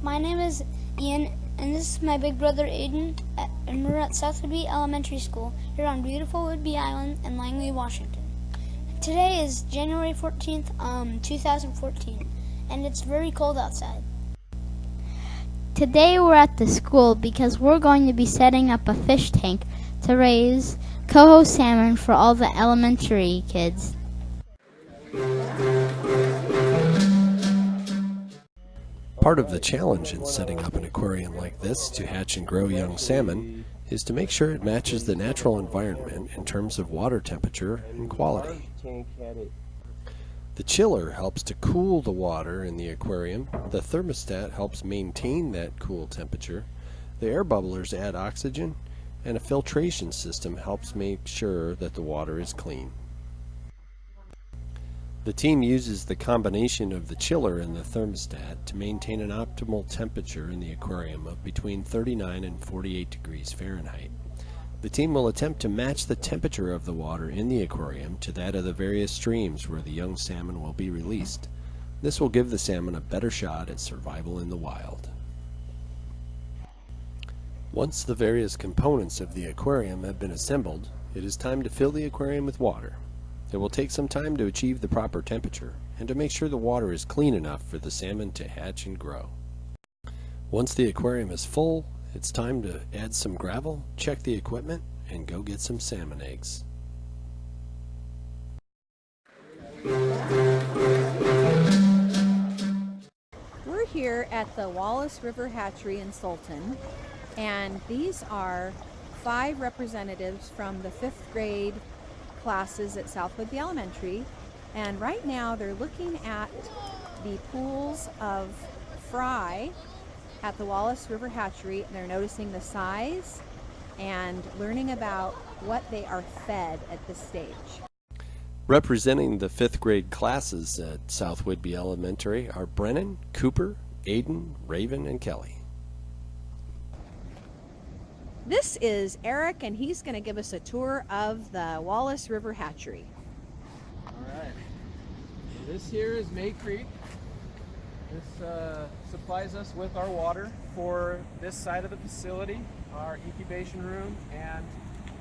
My name is Ian, and this is my big brother Aiden, and we're at South Whidbey Elementary School here on beautiful Whidbey Island in Langley, Washington. Today is January 14th, 2014, and it's very cold outside. Today we're at the school because we're going to be setting up a fish tank to raise coho salmon for all the elementary kids. Part of the challenge in setting up an aquarium like this to hatch and grow young salmon is to make sure it matches the natural environment in terms of water temperature and quality. The chiller helps to cool the water in the aquarium, the thermostat helps maintain that cool temperature, the air bubblers add oxygen, and a filtration system helps make sure that the water is clean. The team uses the combination of the chiller and the thermostat to maintain an optimal temperature in the aquarium of between 39 and 48 degrees Fahrenheit. The team will attempt to match the temperature of the water in the aquarium to that of the various streams where the young salmon will be released. This will give the salmon a better shot at survival in the wild. Once the various components of the aquarium have been assembled, it is time to fill the aquarium with water. It will take some time to achieve the proper temperature and to make sure the water is clean enough for the salmon to hatch and grow. Once the aquarium is full, it's time to add some gravel, check the equipment, and go get some salmon eggs. We're here at the Wallace River Hatchery in Sultan, and these are 5 representatives from the 5th grade classes at South Whidbey Elementary, and right now they're looking at the pools of fry at the Wallace River Hatchery, and they're noticing the size and learning about what they are fed at this stage. Representing the 5th grade classes at South Whidbey Elementary are Brennan, Cooper, Aiden, Raven, and Kelly. This is Eric, and he's going to give us a tour of the Wallace River Hatchery. Alright, so this here is May Creek. This supplies us with our water for this side of the facility, our incubation room, and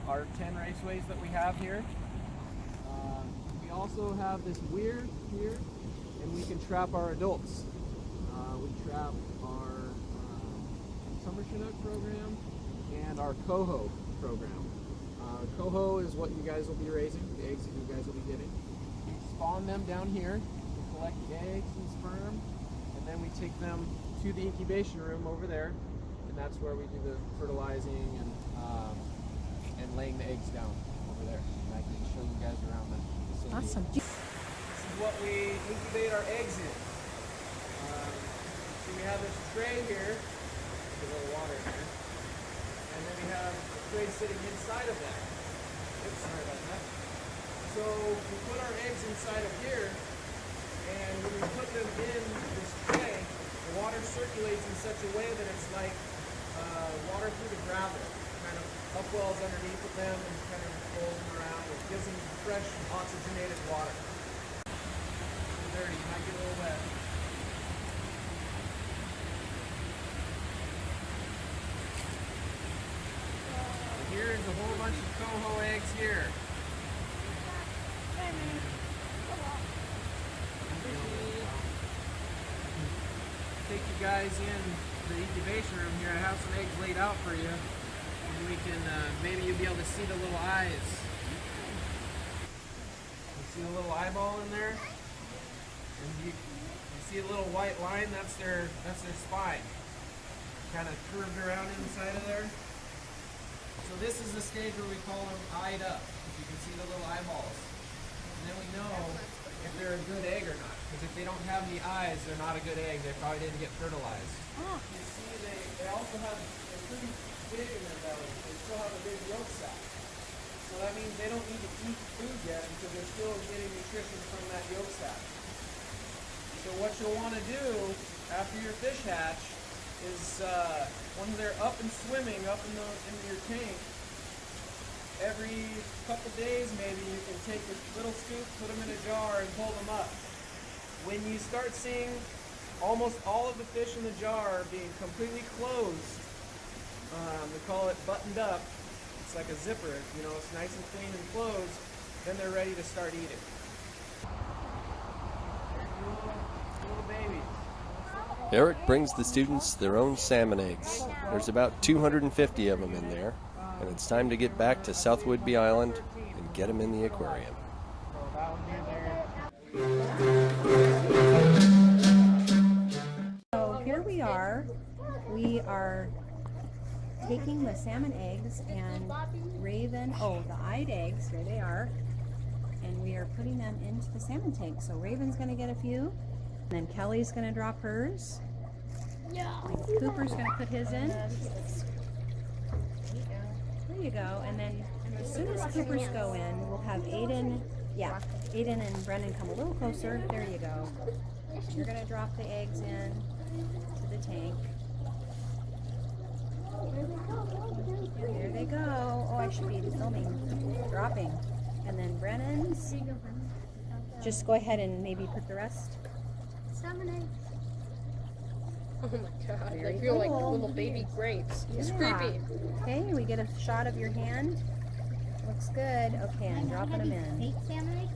our 10 raceways that we have here. We also have this weir here, and we can trap our adults. We trap our summer Chinook program and our coho program. Coho is what you guys will be raising, the eggs that you guys will be getting. We spawn them down here, we collect the eggs and sperm, and then we take them to the incubation room over there, and that's where we do the fertilizing and laying the eggs down over there. And I can show you guys around the facility. Awesome. This is what we incubate our eggs in. So we have this tray here, with a little water in there. And then we have a tray sitting inside of that. Oops, sorry about that. So we put our eggs inside of here, and when we put them in this tray, the water circulates in such a way that it's like water through the gravel. Kind of upwells underneath of them and kind of rolls them around. It gives them fresh, oxygenated water. It's dirty, you might get a little wet. Here's a whole bunch of coho eggs here. Take you guys in the incubation room here. I have some eggs laid out for you, and we can maybe you'll be able to see the little eyes. You see the little eyeball in there, and you see a little white line. That's their spine, kind of curved around inside of there. So this is the stage where we call them eyed up. You can see the little eyeballs. And then we know if they're a good egg or not. Because if they don't have any eyes, they're not a good egg. They probably didn't get fertilized. Oh. You see, they also have, they're pretty big in their belly. They still have a big yolk sac. So that means they don't need to eat food yet because they're still getting nutrition from that yolk sac. So what you'll want to do after your fish hatch is when they're up and swimming up in your tank, every couple days maybe you can take a little scoop, put them in a jar, and pull them up. When you start seeing almost all of the fish in the jar being completely closed. We call it buttoned up. It's like a zipper, you know, it's nice and clean and closed. Then they're ready to start eating. Little baby. Eric brings the students their own salmon eggs. There's about 250 of them in there, and it's time to get back to South Whidbey Island and get them in the aquarium. So here we are. We are taking the salmon eggs and Raven, the eyed eggs, here they are, and we are putting them into the salmon tank. So Raven's going to get a few, and then Kelly's going to drop hers. Yeah. Cooper's going to put his in. There you go. And then as soon as Cooper's go in, we'll have Aiden and Brennan come a little closer. There you go. You're going to drop the eggs in to the tank. There they go. Oh, I should be filming, dropping. And then Brennan's. Just go ahead and maybe put the rest. Salmon eggs. Oh my god, Very they feel like cool. little baby grapes. It's Yeah. creepy. Okay, we get a shot of your hand. Looks good. Okay, I'm dropping them in. Fake salmon eggs?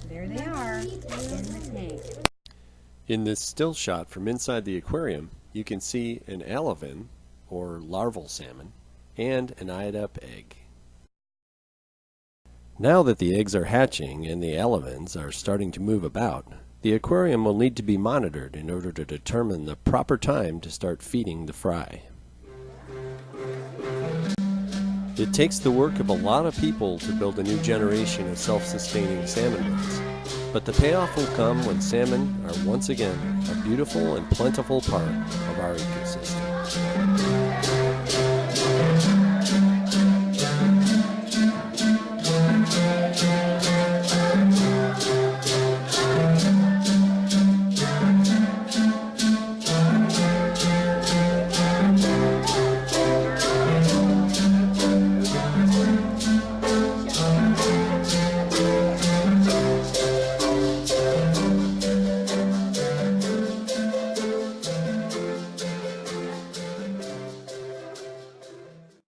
There they are in the tank. In this still shot from inside the aquarium, you can see an alevin, or larval salmon, and an eyed-up egg. Now that the eggs are hatching and the alevins are starting to move about, the aquarium will need to be monitored in order to determine the proper time to start feeding the fry. It takes the work of a lot of people to build a new generation of self-sustaining salmon runs, but the payoff will come when salmon are once again a beautiful and plentiful part of our ecosystem.